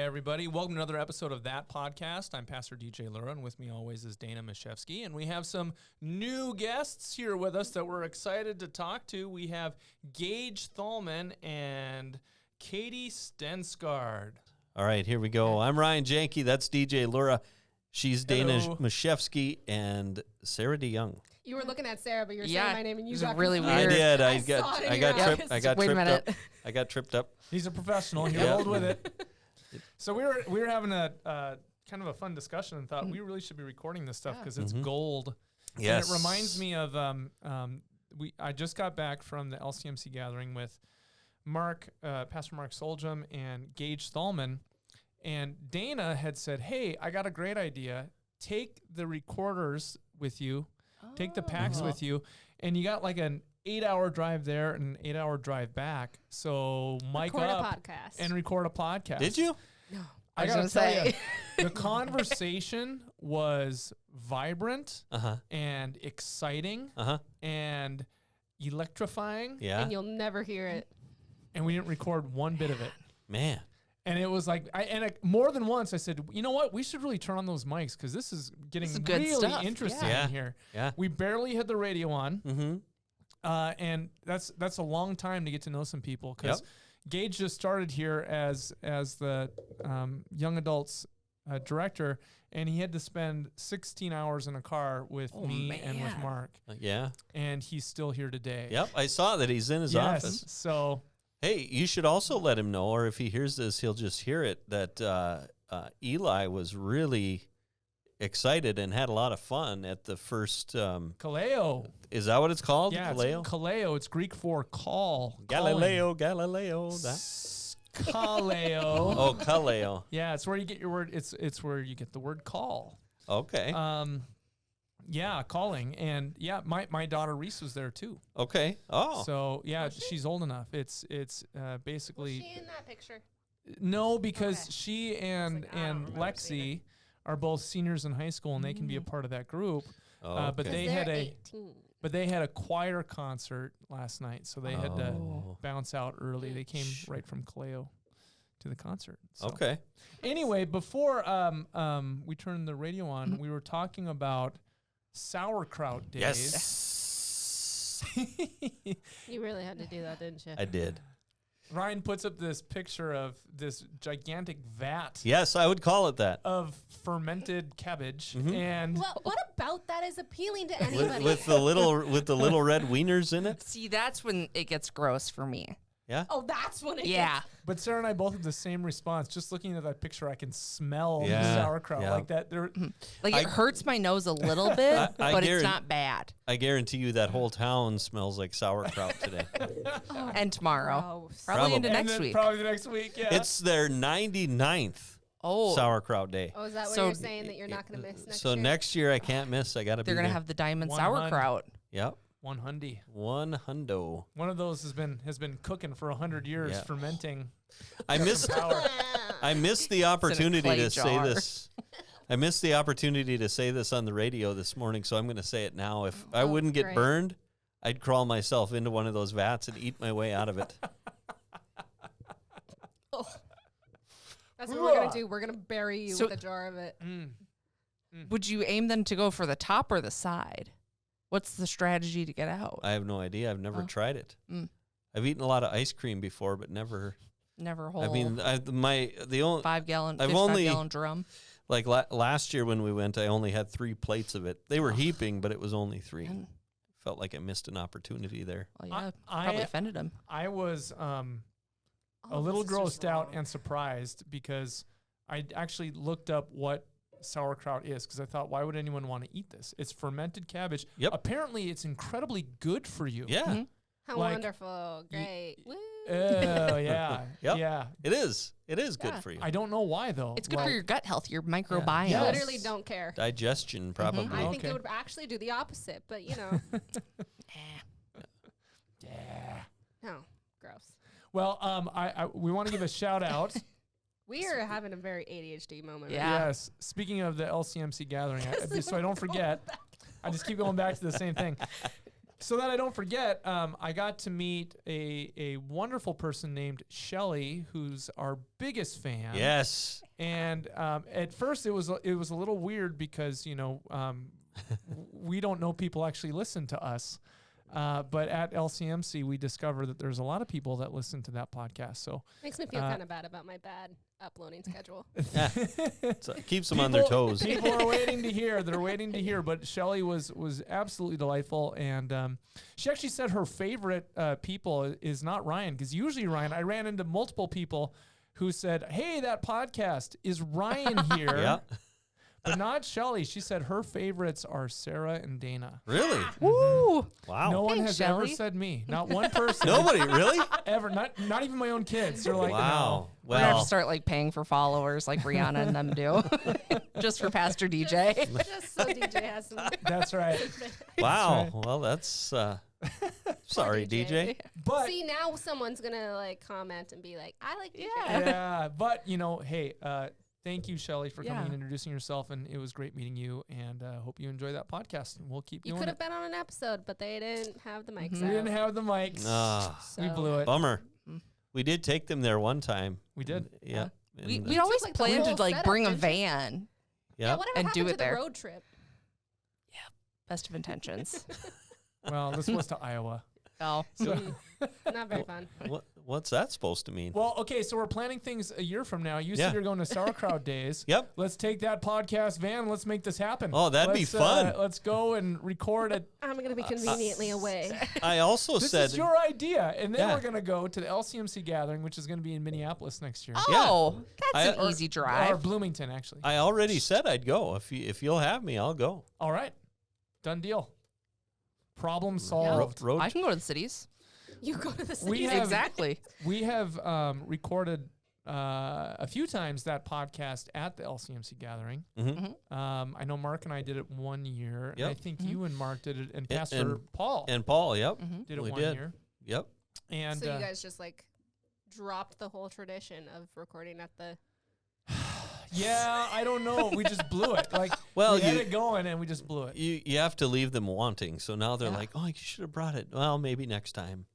everybody. Welcome to another episode of That Podcast. I'm Pastor DJ Lura, and with me always is Dana Mashevsky. And we have some new guests here with us that we're excited to talk to. We have Gage Thalman and Katie Stensgaard. All right, here we go. I'm Ryan Janke. That's DJ Lura. She's Dana Mashevsky and Sarah DeYoung. You were looking at Sarah, but you're saying my name, and you got really confused. weird. I did. I got tripped up. He's a professional. He rolled with it. So we were having a kind of a fun discussion and thought we really should be recording this stuff because it's gold. Yes. And it reminds me of I just got back from the LCMC gathering with Pastor Mark Soljum and Gage Thalman, and Dana had said, "Hey, I got a great idea. Take the recorders with you, take the packs with you, and you got like an 8-hour drive there and an 8-hour drive back. So mic up and record a podcast." Did you? No. I gotta tell you, the conversation was vibrant and exciting and electrifying. Yeah. And you'll never hear it. And we didn't record one bit of it. Man. And it was like, more than once I said, you know what? We should really turn on those mics because this is getting really interesting in here. Yeah. We barely had the radio on. And that's a long time to get to know some people because Gage just started here as the young adults director, and he had to spend 16 hours in a car with me and with Mark. Yeah. And he's still here today. Yep. I saw that he's in his office. So, hey, you should also let him know, or if he hears this, he'll just hear it, that Eli was really excited and had a lot of fun at the first Kaleo. Is that what it's called? Yeah, Kaleo? it's Kaleo. It's Greek for call. Galileo. Kaleo. Oh, Kaleo. Yeah, it's where you get your word. It's where you get the word call. Okay. Yeah, calling. And yeah, my daughter Reese was there too. Okay. Oh. So yeah, she's old enough. It's basically. Was she in that picture? No, because she and Lexi are both seniors in high school, and they can be a part of that group. Oh, okay. But they had 18. But they had a choir concert last night, so they had to bounce out early. They came right from Kaleo to the concert. So. Okay. Anyway, before we turned the radio on, we were talking about sauerkraut days. Yes. You really had to do that, didn't you? I did. Ryan puts up this picture of this gigantic vat. Yes, I would call it that. Of fermented cabbage. And what about that is appealing to anybody? with the little red wieners in it? See, that's when it gets gross for me. Yeah. Oh, that's when it gets. But Sarah and I both have the same response. Just looking at that picture, I can smell sauerkraut like that. Like it hurts my nose a little bit, but it's not bad. I guarantee you that whole town smells like sauerkraut today. And tomorrow. Probably into next week. Probably the next week, yeah. It's their 99th sauerkraut day. Oh, is that what you're saying, that you're not going to miss next year? So next year I can't miss. I got to be there. They're going to have the diamond sauerkraut. Yep. 100. 100. One of those has been cooking for 100 years, fermenting. I missed the opportunity to say this. I missed the opportunity to say this on the radio this morning, so I'm going to say it now. If I wouldn't get burned, I'd crawl myself into one of those vats and eat my way out of it. That's what we're going to do. We're going to bury you with a jar of it. Would you aim them to go for the top or the side? What's the strategy to get out? I have no idea. I've never tried it. I've eaten a lot of ice cream before, but never whole. I mean, the only 5-gallon drum. Like last year when we went, I only had 3 plates of it. They were heaping, but it was only 3. Felt like I missed an opportunity there. Well, yeah, probably offended him. I was a little grossed out and surprised because I actually looked up what sauerkraut is, because I thought, why would anyone want to eat this? It's fermented cabbage. Yep. Apparently, it's incredibly good for you. Yeah. How wonderful. Great. Woo. Oh, yeah. Yep. Yeah. It is good for you. I don't know why, though. It's good for your gut health, your microbiome. Yeah. I literally don't care. Digestion, probably. I think it would actually do the opposite, but you know. No, gross. Well, we want to give a shout out. We are having a very ADHD moment. Yeah. Right? Yes. Speaking of the LCMC gathering, so I don't forget, I just keep going back to the same thing. So that I don't forget, I got to meet a wonderful person named Shelly, who's our biggest fan. Yes. And at first, it was a little weird because we don't know people actually listen to us. But at LCMC, we discovered that there's a lot of people that listen to that podcast. So Makes me feel kind of bad about my bad uploading schedule. So it keeps them on their toes. People are waiting to hear. They're waiting to hear. But Shelly was absolutely delightful. And she actually said her favorite people is not Ryan, because usually Ryan, I ran into multiple people who said, hey, that podcast, is Ryan here? Yeah. But not Shelly. She said her favorites are Sarah and Dana. Really? Woo! Wow. No one Thanks, has ever Shelly. said me. Not one person. Nobody, really? Ever. Not even my own kids. They're like, Wow. We're gonna have Well, to start like paying for followers like Rihanna and them do, just for Pastor DJ. Just so DJ has some. no. That's right. wow. That's Well, that's sorry, DJ. But See, now someone's gonna like comment and be like, "I like DJ." yeah, but hey, thank you, Shelly, for coming Yeah. and introducing yourself, and it was great meeting you. And hope you enjoy that podcast. And we'll keep You doing could it. have been on an episode, but they didn't have the mics We out. didn't have the mics. Ah, We So- blew it. bummer. Mm. We did take them there one time. We did. Yeah. We And, we took, always like, the planned to whole like setup, bring a didn't you? van. yeah. Whatever And happened do it to there. the road trip? Best of intentions. Well, this was to Iowa. Oh, So, Not very fun. What's that supposed to mean? well, okay, so we're planning things a year from now. You Yeah. said you're going to Sauerkraut Days. Yep. Let's take that podcast van. Let's make this happen. Oh, that'd be Let's, fun. Let's go and record it. I'm gonna be conveniently away. I also This said is your idea, and then Yeah. we're gonna go to the LCMC gathering, which is gonna be in Minneapolis next year. oh, that's I- an easy Or drive. Bloomington, actually. I already said I'd go. If you'll have me, I'll go. All right, done deal. Problem solved. Road I can go to the cities. You go to the We city. have- Exactly. We have recorded a few times that podcast at the LCMC gathering. Mhm. I know Mark and I did it 1 year, and Yep. I think you and Mark did it, and And- Pastor Paul And Paul, yep. did it we 1 did. year. Yep. And So you guys just like dropped the whole tradition of recording at the. yeah, I don't know. We just blew it. Like, Well, we had you- it going, and we just blew it. You have to leave them wanting. So now they're Yeah. like, oh, you should have brought it. Well, maybe next time.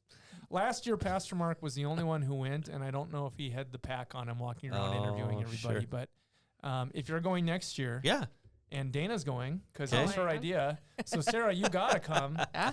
Last year, Pastor Mark was the only one who went, and I don't know if he had the pack on him walking around interviewing Oh, everybody. sure. But if you're going next year, Yeah. and Dana's going, because Okay. it was her idea. So, Sarah, you got to come. Yeah.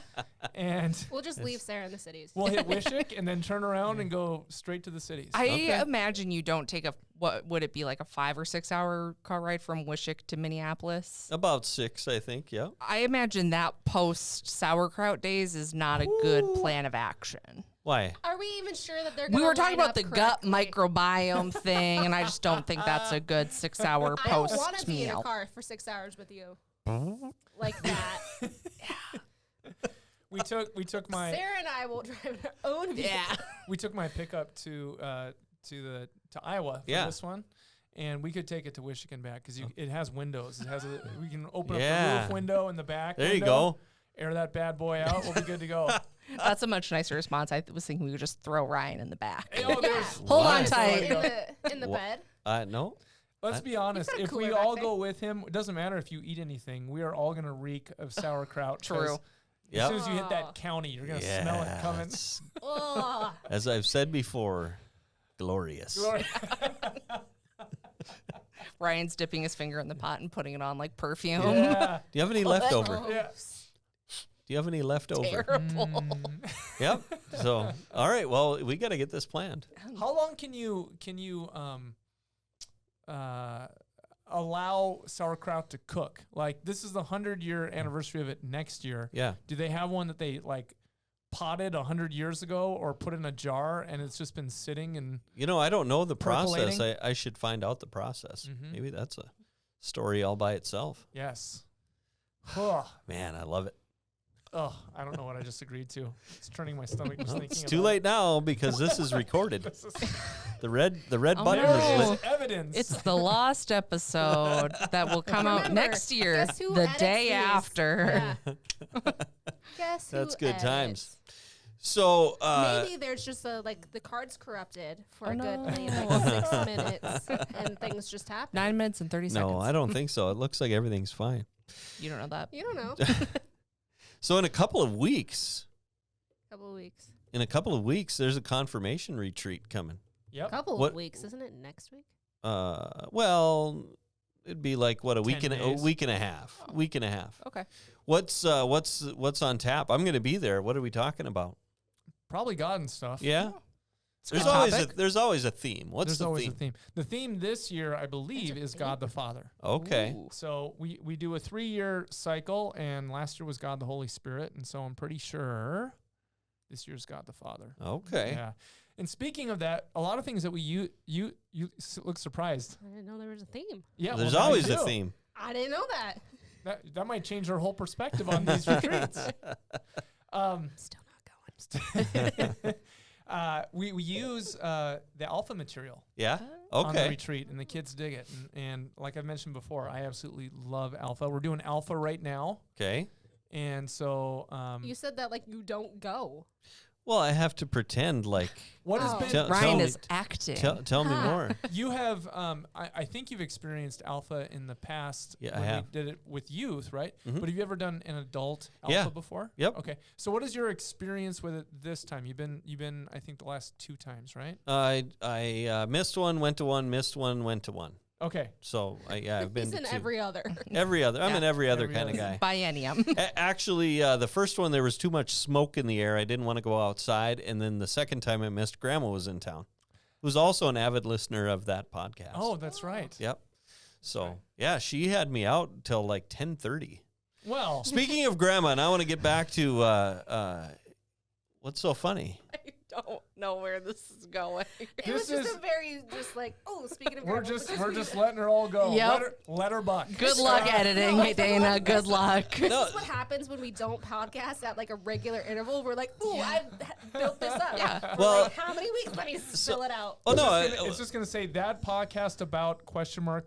And We'll just leave Sarah in the cities. we'll hit Wishick and then turn around and go straight to the cities. I Okay. imagine you don't take what would it be, like a 5 or 6 hour car ride from Wishick to Minneapolis? About 6, I think. Yeah. I imagine that post sauerkraut days is not a good plan of action. Why? Are we even sure that they're? We gonna were talking line about the up gut correctly? microbiome thing, and I just don't think that's a good 6 hour I don't want post to be in a meal. car for 6 hours with you, like that. We took my Sarah and I will drive our own vehicle. Yeah. we took my pickup to Iowa for Yeah. this one, and we could take it to Wishick and back because it has windows. It has we can open up the Yeah. roof window in the back. There you window, go. Air that bad boy out. We'll be good to go. That's a much nicer response. I was thinking we would just throw Ryan in the back. Hey, oh, there's- Hold on What? tight. in the Wha- bed. No. Let's be honest. got a If we cooler back all there. go with him, it doesn't matter if you eat anything. We are all gonna reek of sauerkraut. 'cause True. As Yep. soon as you hit Oh. that county, you're gonna smell it coming. Yes. Ugh. As I've said before, glorious. Ryan's dipping his finger in the pot and putting it on like perfume. Yeah. Do you have any leftover? Oh. Yeah. Do you have any leftover? Terrible. Mm. Yep. So, all right. Well, we got to get this planned. How long can you allow sauerkraut to cook? Like, this is the 100-year anniversary of it next year. Yeah. Do they have one that they like potted 100 years ago or put in a jar and it's just been sitting and You know, I don't know the process. Percolating? I should find out the process. Mhm. Maybe that's a story all by itself. yes. Ugh. Man, I love it. Ugh, I don't know what I just agreed to. It's turning my stomach just Well, thinking it's too about late now because this is recorded. This is, The red Oh, button no. is lit. there's evidence. It's the lost episode that will come out Remember, next year, guess who the edits day these? after. Yeah. Guess who That's good edits? times. So, Maybe there's just like the card's corrupted for Oh, a good no. like 6 minutes and things just happen. 9 minutes and 30 seconds. no, I don't think so. It looks like everything's fine. You don't know that. You don't know. So in a couple of weeks, Couple of weeks. there's a confirmation retreat coming. Yep. Couple What- of weeks, isn't it? Next week. Well, it'd be like what, a 10 week and a days. week and a half. Week and a half. Okay. What's on tap? I'm going to be there. What are we talking about? Probably God and stuff. Yeah. It's a There's good always topic. there's always a theme. What's There's the always theme? a theme. The theme this year, I believe, is God the Father. Okay. Ooh. So we do a 3-year cycle, and last year was God the Holy Spirit, and so I'm pretty sure this year's God the Father. Okay. Yeah. And speaking of that, a lot of things that you look surprised. I didn't know there was a theme. Yeah, There's well, now you always a do. theme. I didn't know that. That might change our whole perspective on these retreats. Still not going. We use the alpha material Yeah. on the Okay. retreat, and the kids dig it. And like I've mentioned before, I absolutely love alpha. We're doing alpha right now, Okay. and so You said that like you don't go. Well, I have to pretend like. what has Oh. been Tell Ryan me- is acting. Tell me Ah. more. you have I think you've experienced alpha in the past. Yeah, I when have. we did it with youth, right? Mhm. But have you ever done an adult alpha Yeah. before? Yep. Okay. So what is your experience with it this time? You've been I think the last 2 times, right? I missed one, went to one, missed one, went to one. Okay. So I've been He's to in 2. every other. Every other. I'm Yeah. an every other Every kind of other. guy. Biennium. Actually, the first one there was too much smoke in the air. I didn't want to go outside, and then the second time I missed, Grandma was in town, who's also an avid listener of that podcast. Oh, that's right. Yep. So right. yeah, she had me out till like 10:30. Well, Speaking of Grandma, and I want to get back to what's so funny. I don't know where this is going. It This was just is- a very like speaking of we're grandma, just letting her all go. Yep. Let her buck. Good luck editing, Dana. Good luck. This No. is what happens when we don't podcast at like a regular interval. We're like, ooh, I built this up. Yeah. For Well- like, how many weeks? Let me spill it out. Oh no, It's just gonna say that podcast about question mark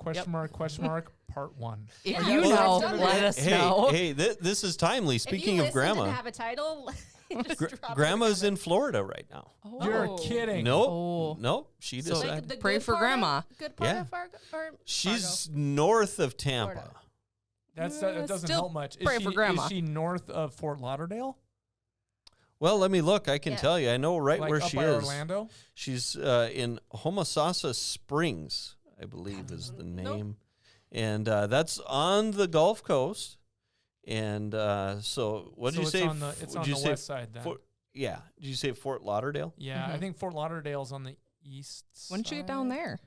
part 1. If Yeah, you well, know, I've done let that. us hey, know. hey, this is timely. Speaking if you of listen, Grandma, didn't have a title. Just drop it in Grandma's the in Florida right now. Oh. You're kidding. Nope, Oh. nope. She So- decided comments. Like the Pray good for part of- Grandma. Good part Yeah. of Fargo. Or she's north of Tampa. Florida. That doesn't Still help much. pray for Grandma. Is she north of Fort Lauderdale? Well, let me look. I can Yeah. tell you. I know right Like where up she by is. Orlando? She's in Homosassa Springs, I believe is the name. And that's on the Gulf Coast. And so what did you So say? It's on the, it's on Did you the say west side then. yeah. Did you say Fort Lauderdale? Yeah, I Mhm. think Fort Lauderdale's on the east side. When did you get down there?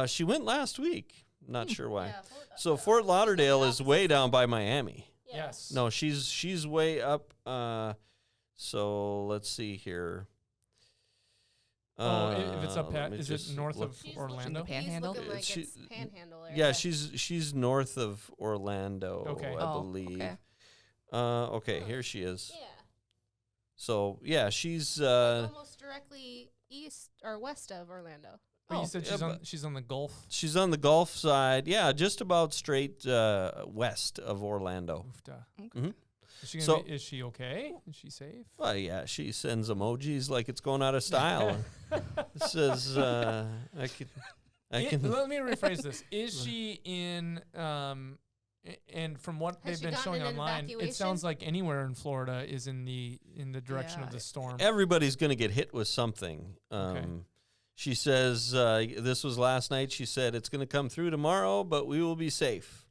She went last week. Not sure why. Yeah, So Fort Lauderdale is way down by Miami. Yeah. Yes. No, she's way up. So let's see here. If it's up, let me is it just north look. of She's Orlando? Looking, Panhandle? He's looking like She- it's panhandle area. Yeah, she's north of Orlando, Okay. I Oh, believe. okay. Okay, here she is. Yeah. So yeah, she's Almost directly east or west of Orlando. But you said yeah, she's on the Gulf. she's on the Gulf side. Yeah, just about straight west of Orlando. Oofta. Mhm. Is she okay? Is she safe? Well, yeah, she sends emojis like it's going out of style. It says I can. Let me rephrase this. Is she in and from what Has they've she been gotten showing an online, it sounds evacuation? like anywhere in Florida is in the direction of Yeah. the storm. Everybody's going to get hit with something. Okay. She says, this was last night. She said, it's going to come through tomorrow, but we will be safe.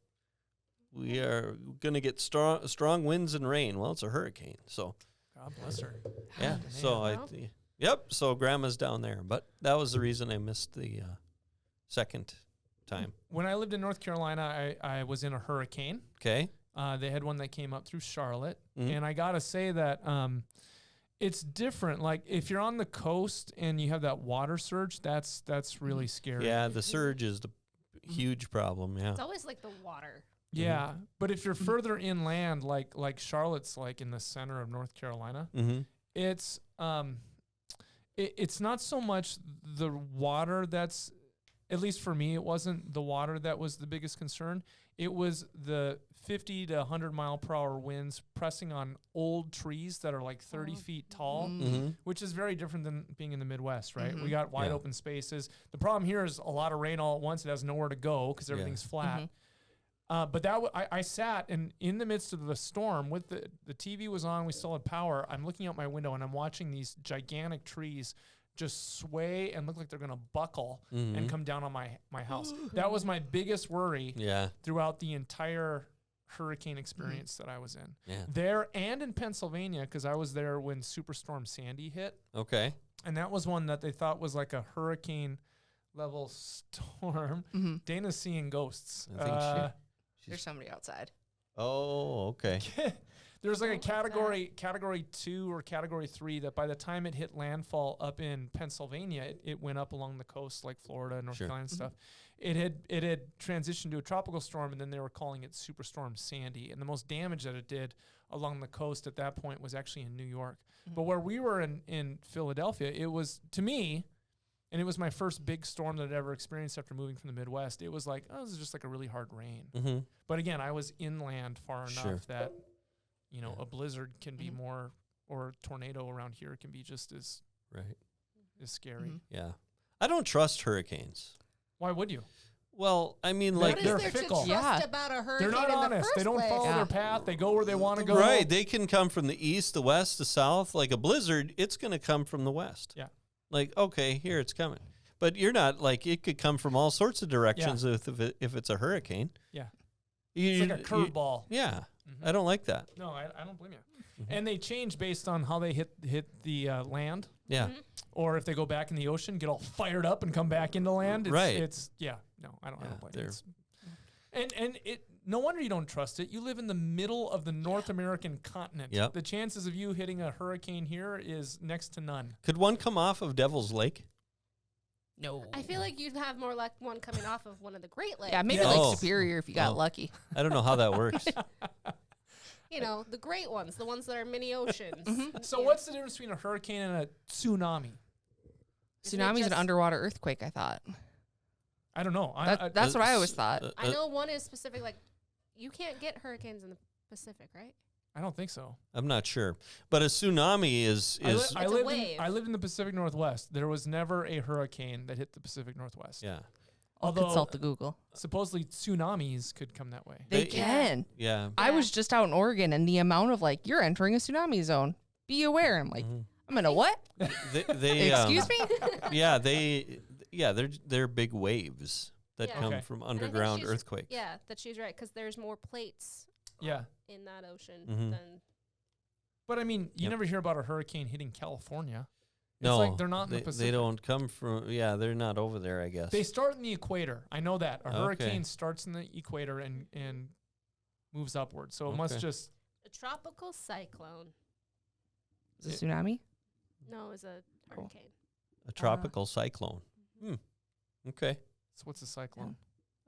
We are going to get strong winds and rain. Well, it's a hurricane. So, God bless her. yeah. Man. So, Well. yep. So, Grandma's down there. But that was the reason I missed the second time. When I lived in North Carolina, I was in a hurricane. Okay. They had one that came up through Charlotte, Mhm. and I gotta say that it's different. Like if you're on the coast and you have that water surge, that's really scary. Yeah, the surge is the huge problem. Yeah. It's always like the water. Yeah, but if you're further inland, like Charlotte's, like in the center of North Carolina, Mm-hmm. it's it's not so much the water that's, at least for me, it wasn't the water that was the biggest concern. It was the 50 to 100 mile per hour winds pressing on old trees that are like 30 feet tall, Mm-hmm. which is very different than being in the Midwest, right? We Mhm. got wide Yeah. open spaces. The problem here is a lot of rain all at once. It has nowhere to go because everything's flat. But I sat and in the midst of the storm with the TV was on, we still had power. I'm looking out my window and I'm watching these gigantic trees just sway and look like they're going to buckle and come down on my house. That was my biggest worry throughout the entire hurricane experience that I was in. Yeah. There and in Pennsylvania, because I was there when Superstorm Sandy hit. Okay. And that was one that they thought was like a hurricane level storm. Dana's seeing ghosts. I think There's somebody outside. Oh, okay. There's like a category 2 or category 3 that by the time it hit landfall up in Pennsylvania, it went up along the coast like Florida and North Carolina and stuff. It had transitioned to a tropical storm, and then they were calling it Superstorm Sandy. And the most damage that it did along the coast at that point was actually in New York. But where we were in Philadelphia, it was, to me, and it was my first big storm that I'd ever experienced after moving from the Midwest. It was like, oh, this is just like a really hard rain. But again, I was inland far enough that, you know, a blizzard can be more, or a tornado around here can be just as as scary. Yeah. I don't trust hurricanes. Why would you? Well, I mean, What like is they're there fickle. to trust about a hurricane They're not in the honest. first They don't place? follow their path. They go where they want to go. right, they can come from the east, the west, the south. Like a blizzard, it's going to come from the west. Yeah. Like, okay, here it's coming. But you're not, like, it could come from all sorts of directions if it's a hurricane. Yeah. You, It's like a curveball. Yeah. I don't like that. No, I don't blame you. And they change based on how they hit the land. Yeah. Or if they go back in the ocean, get all fired up and come back into land. It's, Right. No, I don't blame they're- you. And it. No wonder you don't trust it. You live in the middle of the North American continent. Yep. The chances of you hitting a hurricane here is next to none. Could one come off of Devil's Lake? No. I feel like you'd have more luck one coming off of one of the Great Lakes. Yeah, maybe Yeah. like Oh. Superior if you got Oh. lucky. I don't know how that works. You know, the great ones, the ones that are mini oceans. So Yeah. what's the difference between a hurricane and a tsunami? Isn't it Tsunami's an just- underwater earthquake, I thought. I don't know. That's what I always thought. I know one is specific, like, you can't get hurricanes in the Pacific, right? I don't think so. I'm not sure. But a tsunami is It's a wave. I lived in the Pacific Northwest. There was never a hurricane that hit the Pacific Northwest. yeah. I'll Although consult the Google. supposedly tsunamis could come that way. They They- can. Yeah. I was just out in Oregon, and the amount of like, you're entering a tsunami zone. Be aware. I'm like, I'm in a what? They Excuse me? Yeah, they're big waves that Yeah. come Okay. from And I think underground she's- earthquakes. Yeah, that she's right, because there's more plates Yeah. in that ocean Mhm. than. But I mean, you Yep. never hear about a hurricane hitting California. No, It's like they're not in they, the Pacific. they don't come from. Yeah, they're not over there. I guess. They start in the equator. I know that. A Okay. hurricane starts in the equator and moves upward. So it must Okay. just A tropical cyclone. Is it a tsunami? No, it's a Cool. hurricane. A tropical cyclone. Okay, so what's a cyclone?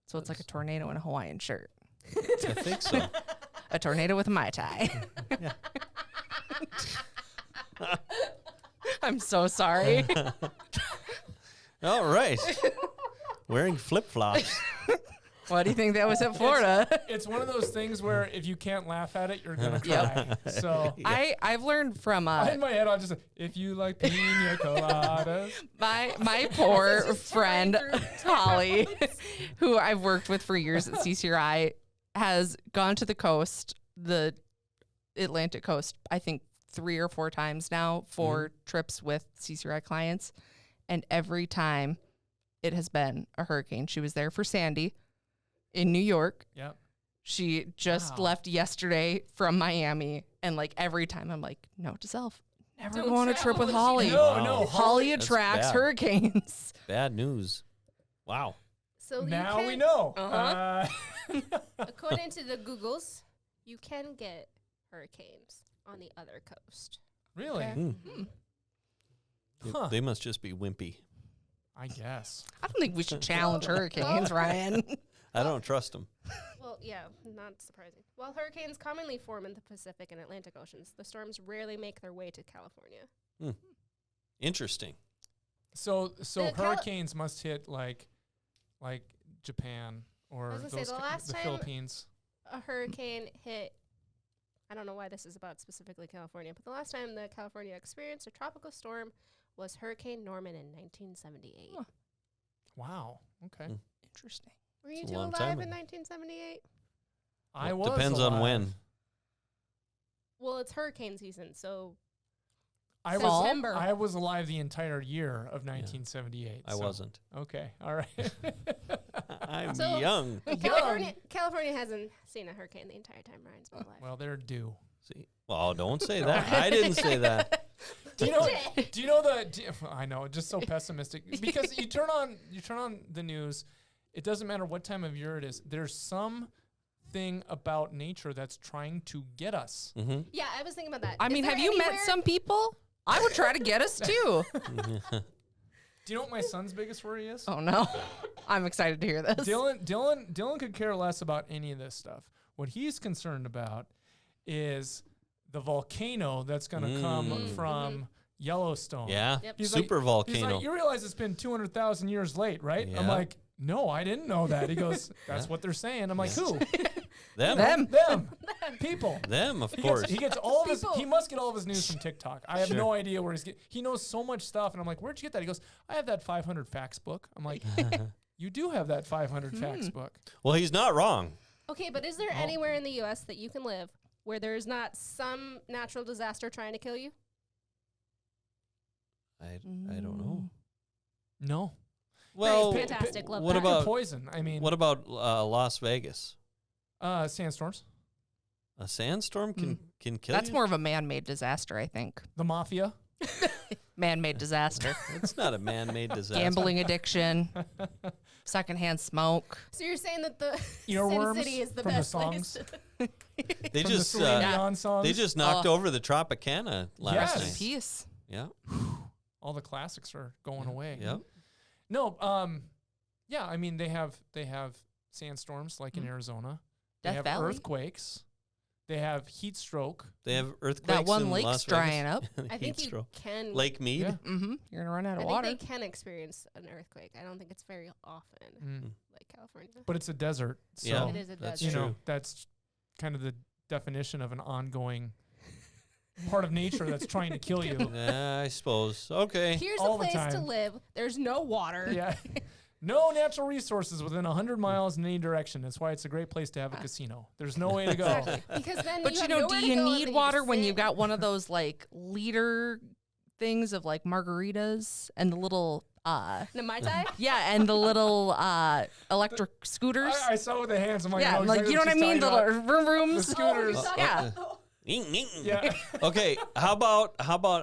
So it's like a tornado in a Hawaiian shirt. I think so. A tornado with a Mai Tai. I'm so sorry. All right. Wearing flip flops. Why do you think that was at Florida? It's one of those things where if you can't laugh at it, you're gonna Yep. cry. So I've learned from in my head, I'll just say, if you like pina coladas. my poor friend Holly, who I've worked with for years at CCRI, has gone to the coast, the Atlantic coast, I think 3 or 4 times now for trips with CCRI clients. And every time it has been a hurricane. She was there for Sandy in New York. Yep. She just Wow. left yesterday from Miami. And like every time I'm like, note to self, never Don't go on a trip travel with with Holly. you. No, Wow. no. Holly That's attracts bad. hurricanes. Bad news. Wow. So Now you we can, know. Uh-huh. according to the Googles, you can get hurricanes on the other coast. Really? Okay. Huh. They must just be wimpy. I guess. I don't think we should challenge hurricanes, Ryan. I don't trust them. Well, yeah, not surprising. While hurricanes commonly form in the Pacific and Atlantic Oceans, the storms rarely make their way to California. Interesting. So The hurricanes must hit like Japan or I was gonna say, those the last the time- Philippines. A hurricane hit, I don't know why this is about specifically California, but the last time the California experienced a tropical storm was Hurricane Norman in 1978. Huh. Wow. Okay. Hmm. Interesting. Were you It's a two long alive time in ago. 1978? I was Depends on alive. when. Well, it's hurricane season, so I September. I was alive the entire year of 1978. I so- wasn't. Okay, all right. I'm So- young. California hasn't seen a hurricane the entire time Ryan's been alive. Well, they're due. See? Well, don't say that. I didn't say that. Do you know? Do you know the? I know, just so pessimistic because you turn on the news. It doesn't matter what time of year it is. There's some thing about nature that's trying to get us. Mm-hmm. Yeah, I was thinking about that. I mean, have you met some people? I would try to get us too. Do you know what my son's biggest worry is? Oh no, I'm excited to hear this. Dylan could care less about any of this stuff. What he's concerned about is the volcano that's going to come from Yellowstone. Yeah. Yep. He's Super like, volcano. He's like, you realize it's been 200,000 years late, right? I'm Yeah. like, no, I didn't know that. He goes, that's what they're saying. I'm like, who? Them. Them. People. Them, of He course. gets all of his. People. He must get all of his news from TikTok. I have Sure. no idea where he's getting. He knows so much stuff, and I'm like, where'd you get that? He goes, I have that 500 facts book. I'm like, you do have that 500 facts book. Well, he's not wrong. Okay, but is there anywhere in the U.S. that you can live where there's not some natural disaster trying to kill you? I don't know. No. Well, fantastic. Love what that. about Poison. I mean, what about Las Vegas? sandstorms, A sandstorm can kill That's you? more of a man-made disaster, I think. the mafia. Man-made disaster. It's not a man-made disaster. Gambling addiction, secondhand smoke. So you're saying that the Earworms Sin City is the from best the songs. place? They From just the Celine Dion songs. they just knocked over the Tropicana last Yes. night. Peace. Yeah. all the classics are going away. Yep. No, yeah, I mean they have sandstorms like in Arizona. They Death have Valley. earthquakes. They have heat stroke. They have earthquakes. That one in lake's Las drying Vegas. up. I Heat think you stroke. can. Lake Mead. Yeah. Mm-hmm. You're gonna run out I of think water. they can experience an earthquake. I don't think it's very often, Mm. like California. But it's a desert. So Yeah. It is a That's you desert. know, true. that's kind of the definition of an ongoing part of nature that's trying to kill you. Yeah, I suppose. Okay. Here's all a the place to time. live. There's no water. Yeah. No natural resources within 100 miles in any direction. That's why it's a great place to have a casino. There's no way to go. Because then But you you have know, do nowhere to you go, and need then water just when sit. you've got one of those like liter things of like margaritas and the little No, Mai Tai? yeah, and the little electric scooters? I saw with the hands. I'm like, yeah, I know like exactly you know what I she's mean? The talking little vroom rooms. The scooters. Yeah. Yeah. Okay, how about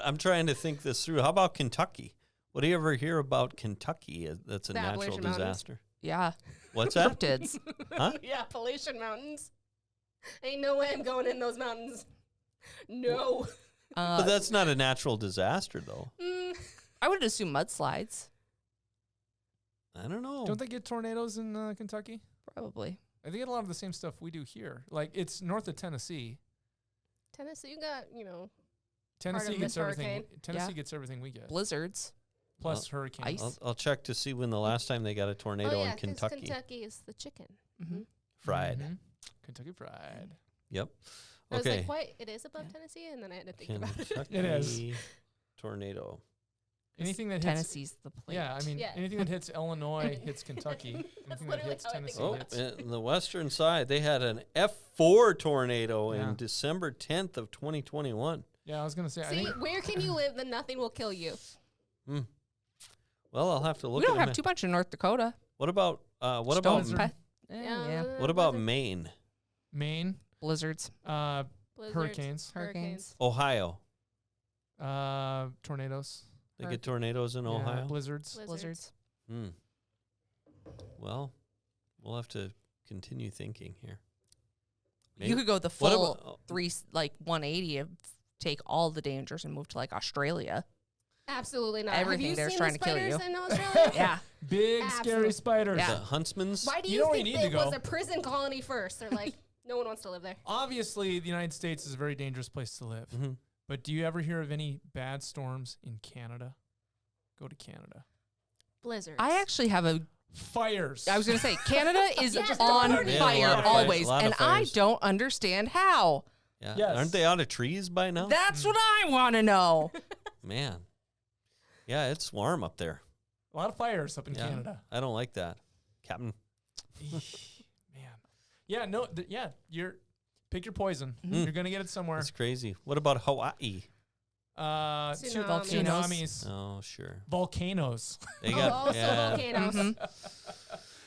I'm trying to think this through. How about Kentucky? What do you ever hear about Kentucky? That's a The natural Appalachian Mountains. disaster. Yeah. What's that? Cryptids. Huh? Yeah, Appalachian Mountains. Ain't no way I'm going in those mountains. No. But that's not a natural disaster, though. I would assume mudslides. I don't know. Don't they get tornadoes in Kentucky? Probably. They get a lot of the same stuff we do here. Like it's north of Tennessee. Tennessee, you got, Tennessee of gets this everything. hurricane. Tennessee Yeah. gets everything we get. Blizzards. Plus hurricanes. ice. I'll check to see when the last time they got a tornado oh, yeah, in 'cause Kentucky. Kentucky is the chicken. Mhm. Fried. Mhm. Kentucky Fried. Yep. I was Okay. like, why? It is above Tennessee? And then I had to think about it. Kentucky It is. tornado. Anything that hits. Tennessee's the plate. Yeah, I mean, Yeah. anything that hits Illinois hits Kentucky. Anything that literally hits how I think Tennessee Oh, about hits. in the western side, they had an F4 tornado Yeah. in December 10th of 2021. Yeah, I was gonna say. I See, think where can you live that nothing will kill you? Well, I'll have to look We don't at have too much in North Dakota. What about Stones Pe- Yeah, yeah. what about blizzard- Maine, Maine, Blizzards. blizzards, hurricanes, Hurricanes. Ohio? tornadoes, They get tornadoes in yeah, Ohio. blizzards. Blizzards. Well, we'll have to continue thinking here. You could go the What full about- 180 of take all the dangers and move to like Australia. Absolutely not. Everything Have you there's seen trying the to kill spiders you. in Australia? Yeah. Big Absolute- scary spiders. Yeah. The Huntsman's. Why do You you, know where think you need it to was go. a prison colony first? They're like, no one wants to live there. Obviously, the United States is a very dangerous place to live. Mhm. But do you ever hear of any bad storms in Canada? Go to Canada. Blizzards. I actually have a Fires. I was going to say Canada is Yes, on already. Yeah, a fire lot of fires, always a lot of and I fires. don't understand how. Yeah. Yes. Aren't they out of trees by now? That's what I want to know. Man. Yeah, it's warm up there. a lot of fires up in Yeah. Canada. I don't like that. Captain. Man. Yeah, no, you're pick your poison. Mhm. You're gonna get it somewhere. That's crazy. What about Hawaii? Tsunamis. Oh, sure. Volcanoes. They got also volcanoes. Mhm.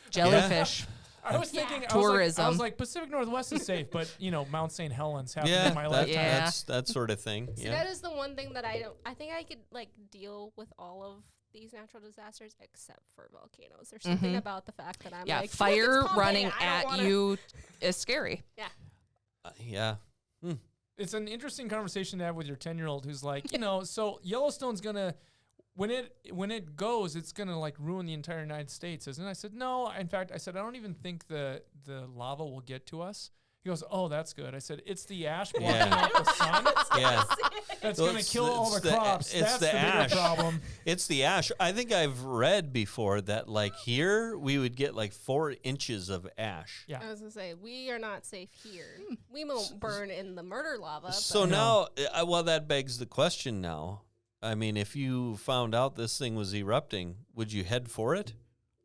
Jellyfish. I was thinking tourism. I was like Pacific Northwest is safe, but Mount St. Helens happened Yeah, in my that, lifetime. Yeah. that sort of thing. See, Yeah. that is the one thing that I think I could like deal with all of these natural disasters except for volcanoes. There's something Mhm. about the fact that I'm Yeah, like, fire "Look, it's running Pompeii, I don't at wanna-" you is scary. Yeah. It's an interesting conversation to have with your 10-year-old who's like, so Yellowstone's gonna when it goes, it's gonna like ruin the entire United States, isn't it? I said, no. In fact, I said I don't even think the lava will get to us. He goes, oh, that's good. I said, it's the ash blocking out the sun. Yeah. That's Well, going to kill all the it's crops. it's That's the the bigger ash. problem. It's the ash. I think I've read before that like here we would get like 4 inches of ash. Yeah. I was gonna say we are not safe here. We won't burn in the murder lava. So but now, well, that begs the question now. I mean, if you found out this thing was erupting, would you head for it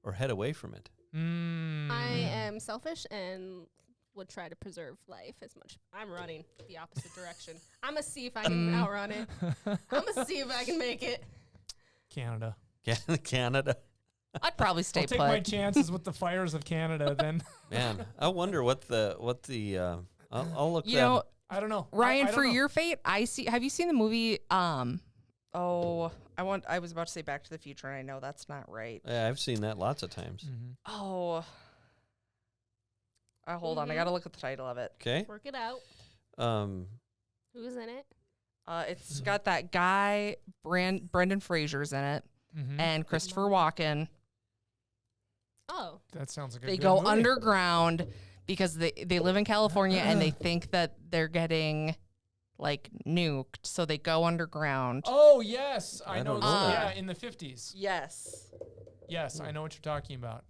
or head away from it? I am selfish and would try to preserve life as much. I'm running the opposite direction. I'm gonna see if I can outrun it. I'm gonna see if I can make it. Canada. Canada. I'd probably stay I'll take put. my chances with the fires of Canada then. Man, I wonder what the I'll look You that know, I don't know. Ryan, I don't for know. your fate, have you seen the movie? I was about to say Back to the Future, and I know that's not right. Yeah, I've seen that lots of times. Mhm. Oh, hold on, I gotta look at the title of it. Okay. Work it out. Who's in it? It's got that guy Brendan Fraser's in it, Mhm. and Christopher Walken. Oh, That sounds like a They good go movie. underground because they live in California and they think that they're getting like nuked, so they go underground. Oh, yes. I I know. don't know Yeah, that. in the 50s. Yes. Yes, I know what you're talking about.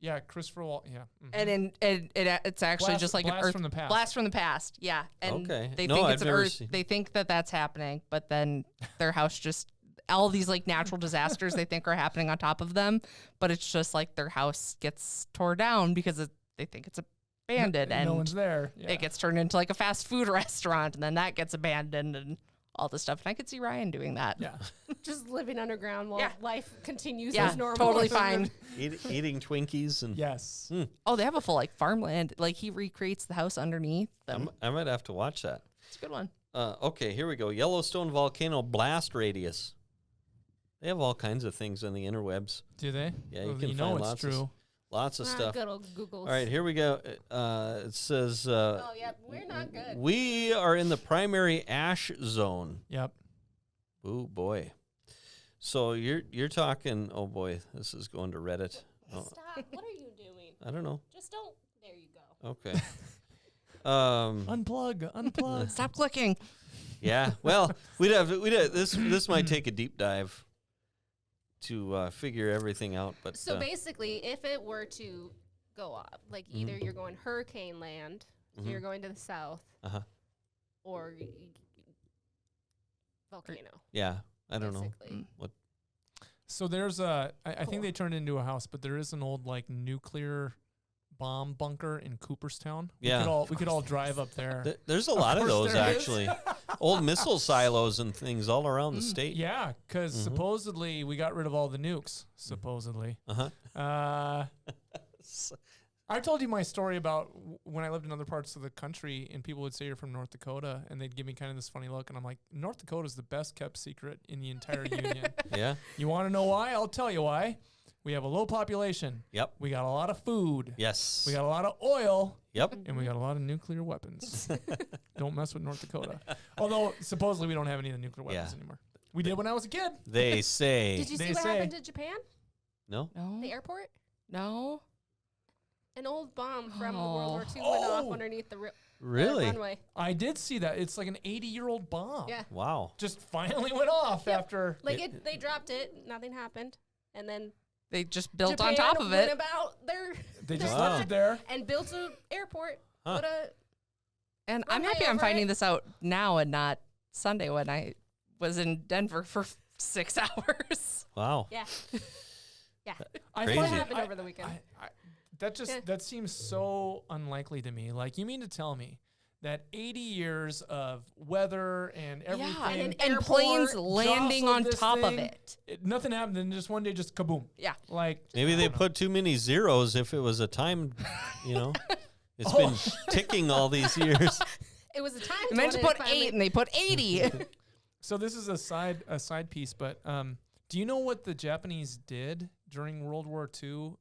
Yeah, Christopher yeah. Mhm. And it's actually just like Blast an Earth from the past. blast from the past. Yeah, and Okay. they No, think I've it's an never Earth. seen- They think that that's happening, but then their house just all these like natural disasters they think are happening on top of them, but it's just like their house gets tore down because they think it's abandoned, and no one's there. Yeah. it gets turned into like a fast food restaurant, and then that gets abandoned and all this stuff. And I could see Ryan doing that. Yeah. just living underground while Yeah. life continues Yeah, as normal. totally fine. Eating Twinkies and Yes. Oh, they have a full like farmland. Like he recreates the house underneath them. I might have to watch that. It's a good one. Okay, here we go. Yellowstone volcano blast radius. They have all kinds of things on the interwebs. Do they? Yeah, you Well, can know find it's lots true. Lots of stuff. Good old Google. All right, here we go. It says Oh yeah, we're not good. we are in the primary ash zone. Yep. Oh boy. So you're talking. Oh boy, this is going to Reddit. Oh, Stop. What are you doing? I don't know. Just don't. There you go. Okay. Unplug. Stop clicking. Yeah. Well, we'd have this might take a deep dive to figure everything out. But So basically, if it were to go up, like either you're going hurricane land, so you're going to the south, Uh-huh. or volcano. yeah, I don't know. basically. So there's I think they turned it into a house, but there is an old like nuclear bomb bunker in Cooperstown. Yeah. We could all drive up there. There's a lot of course those there is. actually. Old missile silos and things all around the state. Yeah, because supposedly we got rid of all the nukes. Supposedly. Uh-huh. I told you my story about when I lived in other parts of the country, and people would say you're from North Dakota, and they'd give me kind of this funny look, and I'm like, North Dakota is the best kept secret in the entire union. Yeah. You want to know why? I'll tell you why. We have a low population. Yep. We got a lot of food. Yes. We got a lot of oil. Yep. And we got a lot of nuclear weapons. Don't mess with North Dakota. Although supposedly we don't have any of the nuclear weapons anymore. We did when I was a kid. They say. Did you They see what say- happened to Japan? No. No. The airport? No. An old bomb from World War II went off underneath the Really? runway. I did see that. It's like an 80-year-old bomb. Yeah. Wow. Just finally went off after. Like they dropped it, nothing happened, and then They just built Japan on top of went it. about their They just Wow. left it there. and built an airport. Huh. Put a And I'm runway happy I'm over finding it. this out now and not Sunday when I was in Denver for 6 hours. Wow. yeah. I Crazy. What find- happened I- over the weekend? that seems so unlikely to me. Like, you mean to tell me that 80 years of weather and everything, and planes landing on top of it. Nothing happened, and just one day, just kaboom. Yeah. Like, maybe they put too many zeros if it was a time, It's been ticking all these years. It was a time. They meant to put 8 and they put 80. So this is a side piece, but do you know what the Japanese did during World War II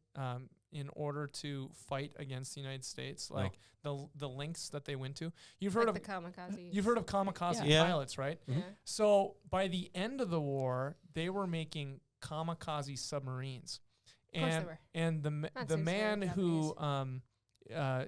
in order to fight against the United States? Like the lengths that they went to. You've heard of the kamikaze. You've heard of kamikaze pilots, right? Yeah. So by the end of the war, they were making kamikaze submarines. Of course they were. And the man who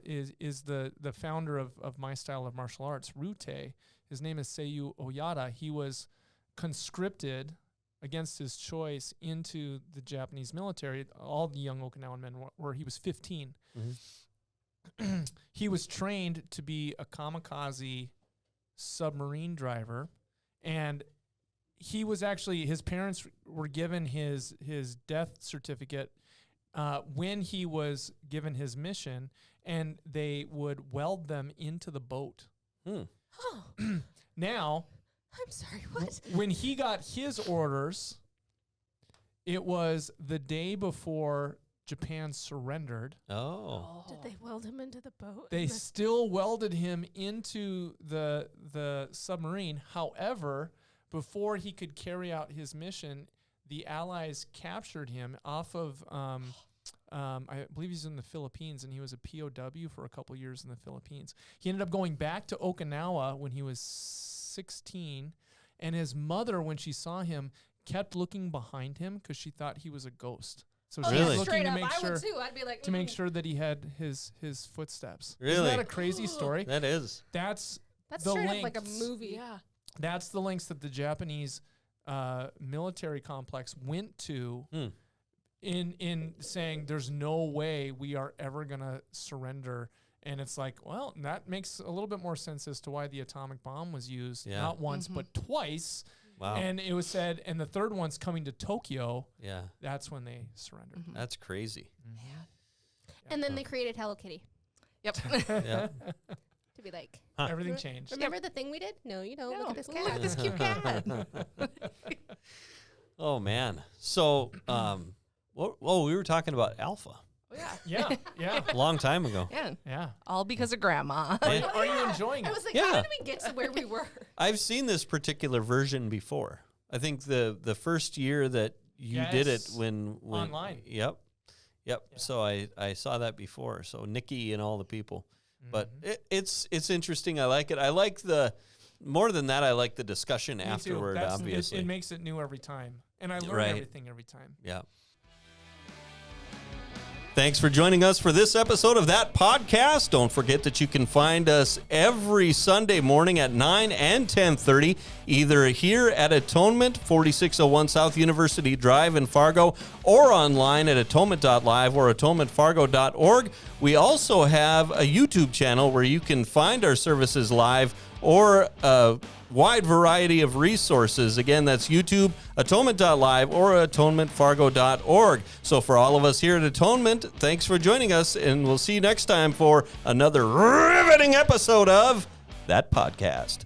is the founder of my style of martial arts, Rute. His name is Seiyu Oyada. He was conscripted against his choice into the Japanese military. All the young Okinawan men were. He was 15. Mm-hmm. He was trained to be a kamikaze submarine driver, and he was actually, his parents were given his death certificate when he was given his mission, and they would weld them into the boat. Now, I'm sorry, what? When he got his orders, it was the day before Japan surrendered. Oh. Did they weld him into the boat? They still welded him into the submarine. However, before he could carry out his mission, the Allies captured him off of, I believe he's in the Philippines, and he was a POW for a couple years in the Philippines. He ended up going back to Okinawa when he was 16, and his mother, when she saw him, kept looking behind him because she thought he was a ghost. So she was looking to make sure, I'd be like, to make sure that he had his footsteps. Really? Isn't that a crazy story? That is. That's the straight links. up like a movie. Yeah. That's the links that the Japanese military complex went to in saying there's no way we are ever going to surrender. And it's like, well, that makes a little bit more sense as to why the atomic bomb was used, not once, but twice. Wow. And it was said, and the third one's coming to Tokyo. Yeah. That's when they surrendered. That's crazy. And then they created Hello Kitty. Yep. Yeah. To be like, Everything changed. remember the thing we did? No, you don't. Look at this cat. Look at this cute cat. Oh, man. So, we were talking about Alpha Yeah. a long time ago. Yeah. All because of grandma. Are you enjoying I it? was like, how did we get to where we were? I've seen this particular version before. I think the first year that you did it when online. Yep. So I saw that before. So Nikki and all the people. But it's interesting. I like it. I like more than that, I like the discussion afterward, obviously. It makes it new every time. And I learn everything every time. Yeah. Thanks for joining us for this episode of That Podcast. Don't forget that you can find us every Sunday morning at 9 and 10:30, either here at Atonement, 4601 South University Drive in Fargo, or online at atonement.live or atonementfargo.org. We also have a YouTube channel where you can find our services live or a wide variety of resources. Again, that's YouTube, atonement.live or atonementfargo.org. So for all of us here at Atonement, thanks for joining us, and we'll see you next time for another riveting episode of That Podcast.